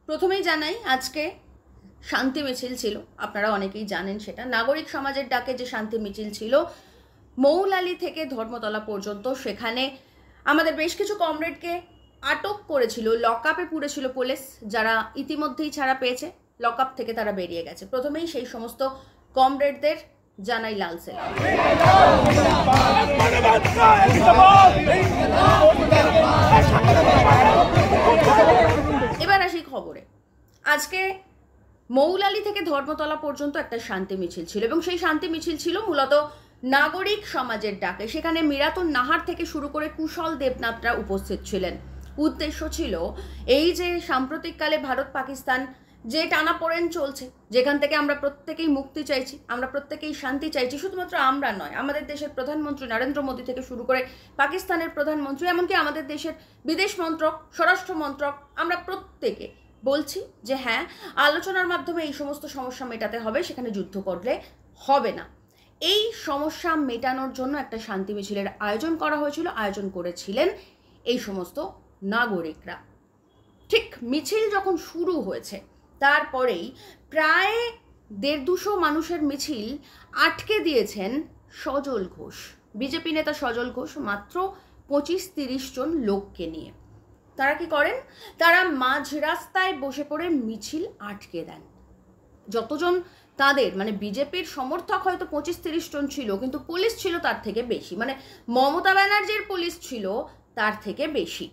প্রথমেই জানাই আজকে শান্তি মিছিল ছিল, আপনারা অনেকেই জানেন সেটা। নাগরিক সমাজের ডাকে যে শান্তি মিছিল ছিল মৌলালি থেকে ধর্মতলা পর্যন্ত, সেখানে আমাদের বেশ কিছু কমরেডকে আটক করেছিল, লকআপে পুরেছিল পুলিশ, যারা ইতিমধ্যেই ছাড়া পেয়েছে, লকআপ থেকে তারা বেরিয়ে গেছে। প্রথমেই সেই সমস্ত কমরেডদের জানাই লাল সেলাম। এবার আসি খবরে। আজকে মৌলালি থেকে ধর্মতলা পর্যন্ত একটা শান্তি মিছিল ছিল এবং সেই শান্তি মিছিল ছিল মূলত নাগরিক সমাজের ডাকে। সেখানে মিরাতুন নাহার থেকে শুরু করে কুশল দেবনাথরা উপস্থিত ছিলেন। উদ্দেশ্য ছিল এই যে সাম্প্রতিককালে ভারত পাকিস্তান যে টানাপোড়েন চলছে, যেখান থেকে আমরা প্রত্যেকেই মুক্তি চাইছি, আমরা প্রত্যেকেই শান্তি চাইছি, শুধুমাত্র আমরা নয়, আমাদের দেশের প্রধানমন্ত্রী নরেন্দ্র মোদী থেকে শুরু করে পাকিস্তানের প্রধানমন্ত্রী, এমনকি আমাদের দেশের বিদেশ মন্ত্রক, স্বরাষ্ট্র মন্ত্রক, আমরা প্রত্যেকে বলছি যে হ্যাঁ, আলোচনার মাধ্যমে এই সমস্ত সমস্যা মেটাতে হবে, সেখানে যুদ্ধ করলে হবে না। এই সমস্যা মেটানোর জন্য একটা শান্তি মিছিলের আয়োজন করা হয়েছিল, আয়োজন করেছিলেন এই সমস্ত নাগরিকরা। ঠিক মিছিল যখন শুরু হয়েছে তারপরেই প্রায় 150 মানুষের মিছিল আটকে দিয়েছেন সজল ঘোষ, বিজেপি নেতা সজল ঘোষ, মাত্র 25-30 জন লোককে নিয়ে। তারা কি করেন? তারা মাঝ রাস্তায় বসে পড়ে মিছিল আটকে দেন। যতজন তাদের মানে বিজেপির সমর্থক হয়তো 25-30 জন ছিল, কিন্তু পুলিশ ছিল তার থেকে বেশি, মানে মমতা ব্যানার্জির পুলিশ ছিল তার থেকে বেশি।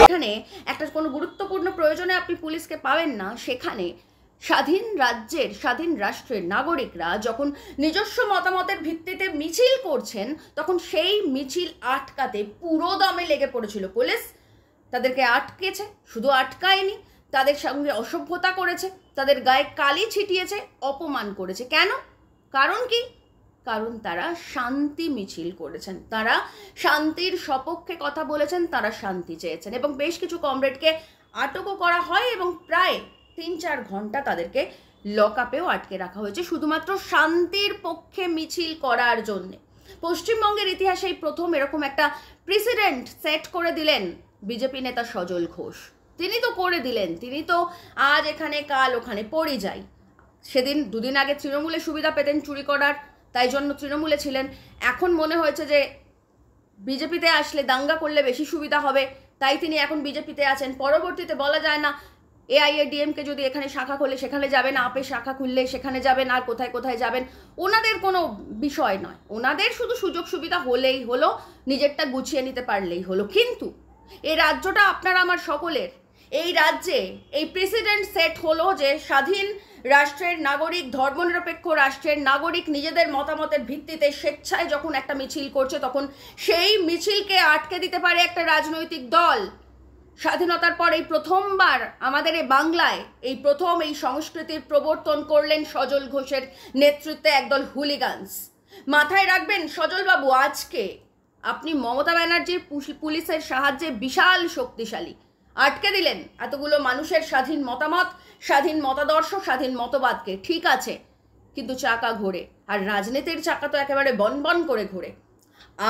এখানে একটা কোনো গুরুত্বপূর্ণ প্রয়োজনে আপনি পুলিশকে পাবেন না, সেখানে স্বাধীন রাজ্যের, স্বাধীন রাষ্ট্রের নাগরিকরা যখন নিজস্ব মতামতের ভিত্তিতে মিছিল করছেন, তখন সেই মিছিল আটকাতে পুরো দমে লেগে পড়েছিল পুলিশ। তাদেরকে আটকেছে, শুধু আটকায়নি, তাদের সঙ্গে অসভ্যতা করেছে, তাদের গায়ে কালি ছিটিয়েছে, অপমান করেছে। কেন? কারণ কি? কারণ তারা শান্তি মিছিল করেছেন, তারা শান্তির সপক্ষে কথা বলেছেন, তারা শান্তি চেয়েছেন এবং বেশ কিছু কমরেডকে আটকও করা হয় এবং প্রায় 3-4 ঘন্টা তাদেরকে লকআপেও আটকে রাখা হয়েছে শুধুমাত্র শান্তির পক্ষে মিছিল করার জন্যে। পশ্চিমবঙ্গের ইতিহাসে এই প্রথম এরকম একটা প্রেসিডেন্ট সেট করে দিলেন বিজেপি নেতা সজল ঘোষ। তিনি তো করে দিলেন, তিনি তো আজ এখানে কাল ওখানে পড়ে যাই। সেদিন 2 দিন আগে তৃণমূলে সুবিধা পেতেন চুরি করার, তাই জন্য তৃণমূলে ছিলেন। এখন মনে হয়েছে যে বিজেপিতে আসলে দাঙ্গা করলে বেশি সুবিধা হবে, তাই তিনি এখন বিজেপিতে আছেন। পরবর্তীতে বলা যায় না, AIADMকে যদি এখানে শাখা খুললে সেখানে যাবেন, আপে শাখা খুললে সেখানে যাবেন, আর কোথায় কোথায় যাবেন ওনাদের কোনো বিষয় নয়। ওনাদের শুধু সুযোগ সুবিধা হলেই হলো, নিজেরটা গুছিয়ে নিতে পারলেই হলো। কিন্তু এই রাজ্যটা আপনার আমার সকলের। এই রাজ্যে এই প্রেসিডেন্ট সেট হলো যে স্বাধীন রাষ্ট্রের নাগরিক, ধর্মনিরপেক্ষ রাষ্ট্রের নাগরিক নিজেদের মতামতের ভিত্তিতে স্বেচ্ছায় যখন একটা মিছিল করছে, তখন সেই মিছিলকে আটকে দিতে পারে একটা রাজনৈতিক দল। স্বাধীনতার পর এই প্রথমবার আমাদের এই বাংলায় এই প্রথম এই সংস্কৃতির প্রবর্তন করলেন সজল ঘোষের নেতৃত্বে একদল হুলিগানস। মাথায় রাখবেন সজলবাবু, আজকে আপনি মমতা ব্যানার্জির পুলিশের সাহায্যে বিশাল শক্তিশালী, আটকে দিলেন এতগুলো মানুষের স্বাধীন মতামত, স্বাধীন মতাদর্শ, স্বাধীন মতবাদকে। ঠিক আছে, কিন্তু চাকা ঘোরে, আর রাজনীতির চাকা তো একেবারে বনবন করে ঘোরে।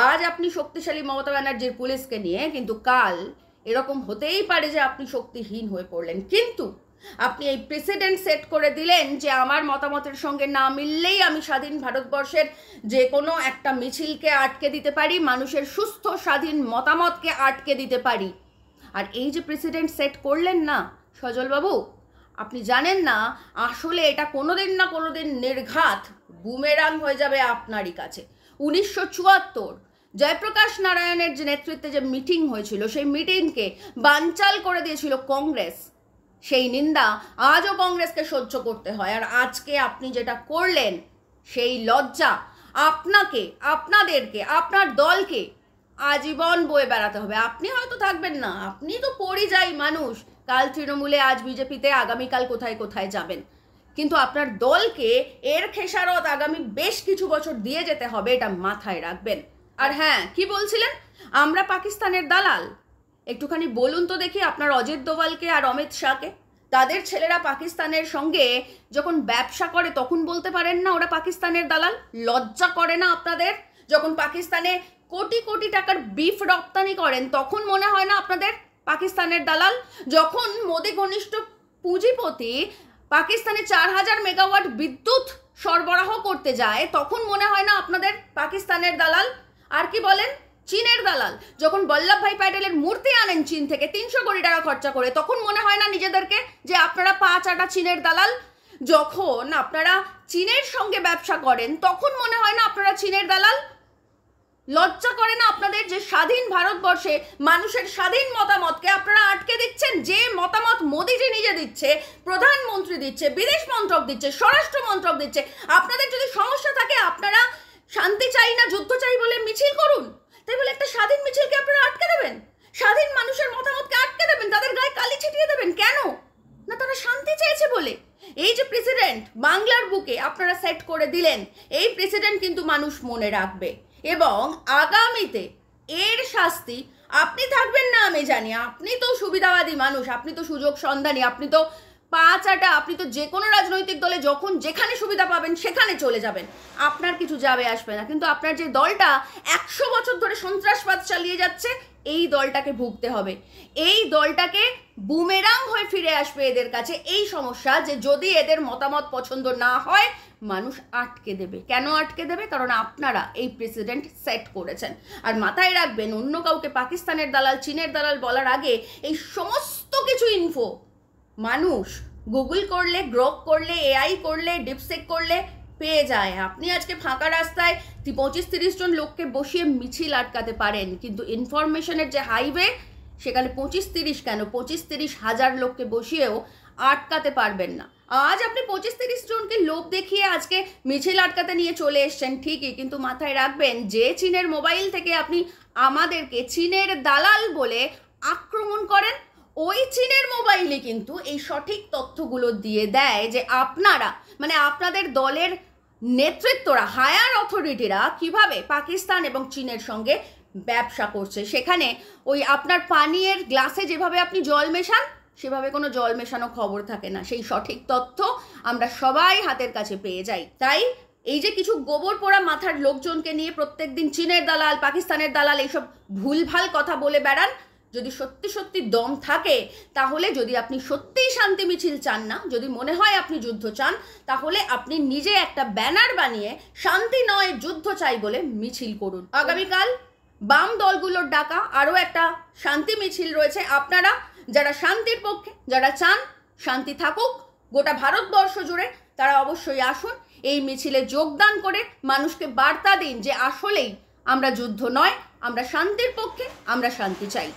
আজ আপনি শক্তিশালী মমতা ব্যানার্জির পুলিশকে নিয়ে, কিন্তু কাল এরকম হতেই পারে যে আপনি শক্তিহীন হয়ে পড়লেন। কিন্তু আপনি এই প্রেসিডেন্ট সেট করে দিলেন যে আমার মতামতের সঙ্গে না মিললেই আমি স্বাধীন ভারতবর্ষের যে কোনো একটা মিছিলকে আটকে দিতে পারি, মানুষের সুস্থ স্বাধীন মতামতকে আটকে দিতে পারি। আর এই যে প্রেসিডেন্ট সেট করলেন না সজলবাবু, আপনি জানেন না আসলে এটা কোনোদিন না কোনোদিন নির্ঘাত বুমেরাং হয়ে যাবে আপনারই কাছে। 1974 জয়প্রকাশ নারায়ণের যে নেতৃত্বে যে মিটিং হয়েছিল, সেই মিটিংকে বানচাল করে দিয়েছিল কংগ্রেস। সেই নিন্দা আজও কংগ্রেসকে সহ্য করতে হয়। আর আজকে আপনি যেটা করলেন, সেই লজ্জা আপনাকে, আপনাদেরকে, আপনার দলকে আজীবন বয়ে বেড়াতে হবে। আপনি হয়তো থাকবেন না, আপনি তো পরিযায়ী মানুষ, কাল তৃণমূলে, আজ বিজেপিতে, আগামীকাল কোথায় কোথায় যাবেন, কিন্তু আপনার দলকে এর খেসারত আগামী বেশ কিছু বছর দিয়ে যেতে হবে, এটা মাথায় রাখবেন। আর হ্যাঁ, কি বলছিলেন আমরা পাকিস্তানের দালাল? একটুখানি বলুন তো দেখি আপনার অজিত দোভালকে আর অমিত শাহকে, তাদের ছেলেরা পাকিস্তানের সঙ্গে যখন ব্যবসা করে তখন বলতে পারেন না ওরা পাকিস্তানের দালাল? লজ্জা করে না আপনাদের? যখন পাকিস্তানে কোটি কোটি টাকার বিফ রপ্তানি করেন তখন মনে হয় না আপনাদের পাকিস্তানের দালাল? যখন মোদি ঘনিষ্ঠ পুঁজিপতি পাকিস্তানে 4000 মেগাওয়াট বিদ্যুৎ সরবরাহ করতে যায় তখন মনে হয় না আপনাদের পাকিস্তানের দালাল? আর কি বলেন? চীনের দালাল। যখন বল্লভভাই প্যাটেলের মূর্তি আনেন চীন থেকে 300 কোটি টাকা খরচা করে তখন মনে হয় না নিজেদেরকে যে আপনারা পা চাটা চীনের দালাল? যখন আপনারা চীনের সঙ্গে ব্যবসা করেন তখন মনে হয় না আপনারা চীনের দালাল? লজ্জা করে না আপনাদের যে স্বাধীন ভারতবর্ষে মানুষের স্বাধীন মতামতকে আপনারা আটকে দিচ্ছেন? যে মতামত মোদিজি নিজে দিচ্ছে, প্রধানমন্ত্রী দিচ্ছে, বিদেশ মন্ত্রক দিচ্ছে, স্বরাষ্ট্র মন্ত্রক দিচ্ছে, আপনাদের যদি সমস্যা থাকে আপনারা শান্তি চাই না যুদ্ধ চাই বলে মিছিল করুন, তাই বলে একটা স্বাধীন মিছিলকে আপনারা আটকে দেবেন? স্বাধীন মানুষের মতামতকে আটকে দেবেন? তাদের গায়ে কালি ছিটিয়ে দেবেন? কেন না? তারা শান্তি চেয়েছে বলে। এই যে প্রেসিডেন্ট বাংলার বুকে আপনারা সেট করে দিলেন, এই প্রেসিডেন্ট কিন্তু মানুষ মনে রাখবে এবং আগামীতে এর শাস্তি আপনি থাকবেন না আমি জানি। আপনি তো সুবিধাবাদী মানুষ, আপনি তো সুযোগ সন্ধানী, আপনি তো পা চাটা, আপনি তো যে কোনো রাজনৈতিক দলে যখন যেখানে সুবিধা পাবেন সেখানে চলে যাবেন, আপনার কিছু যাবে আসবে না। কিন্তু আপনার যে দলটা 100 বছর ধরে সন্ত্রাসবাদ চালিয়ে যাচ্ছে এই দলটাকে ভুগতে হবে। এই দলটাকে বুমেরাং হয়ে ফিরে আসবে এদের কাছে এই সমস্যা যে যদি এদের মতামত পছন্দ না হয় মানুষ আটকে দেবে। কেন আটকে দেবে? কারণ আপনারা এই প্রেসিডেন্ট সেট করেছেন। আর মাথায় রাখবেন, অন্য কাউকে পাকিস্তানের দালাল চীনের দালাল বলার আগে এই সমস্ত কিছু ইনফো মানুষ গুগল করলে, গ্রক করলে, এআই করলে, ডিপসেক করলে পেয়ে যায়। আপনি আজকে ফাঁকা রাস্তায় 25-30 জন লোককে বসিয়ে মিছিল আটকাতে পারেন, কিন্তু ইনফরমেশনের যে হাইওয়ে সেখানে 25-30 কেন 25-30 হাজার লোককে বসিয়েও আটকাতে পারবেন না। আজ আপনি 25-30 জনকে লোভ দেখিয়ে আজকে মিছিল আটকাতে নিয়ে চলে এসছেন ঠিকই, কিন্তু মাথায় রাখবেন যে চীনের মোবাইল থেকে আপনি আমাদেরকে চীনের দালাল বলে আক্রমণ করেন, ওই চীনের মোবাইলে কিন্তু এই সঠিক তথ্যগুলো দিয়ে দেয় যে আপনারা মানে আপনাদের দলের নেতৃত্বরা, হায়ার অথরিটিরা কিভাবে পাকিস্তান এবং চীনের সঙ্গে ব্যবসা করছে। সেখানে ওই আপনার পানীয়ের গ্লাসে যেভাবে আপনি জল মেশান সেভাবে কোনো জল মেশানো খবর থাকে না। সেই সঠিক তথ্য আমরা সবাই হাতের কাছে পেয়ে যাই। তাই এই যে কিছু গোবর পোড়া মাথার লোকজনকে নিয়ে প্রত্যেকদিন চীনের দালাল, পাকিস্তানের দালাল এইসব ভুলভাল কথা বলে বেড়ান, যদি সত্যি সত্যি দম থাকে তাহলে, যদি আপনি সত্যিই শান্তি মিছিল চান না, যদি মনে হয় আপনি যুদ্ধ চান, তাহলে আপনি নিজে একটা ব্যানার বানিয়ে শান্তি নয় যুদ্ধ চাই বলে মিছিল করুন। আগামীকাল বাম দলগুলোর ডাকা আরও একটা শান্তি মিছিল রয়েছে। আপনারা যারা শান্তির পক্ষে, যারা চান শান্তি থাকুক গোটা ভারতবর্ষ জুড়ে, তারা অবশ্যই আসুন, এই মিছিলে যোগদান করে মানুষকে বার্তা দিন যে আসলেই আমরা যুদ্ধ নয়, আমরা শান্তির পক্ষে, আমরা শান্তি চাই।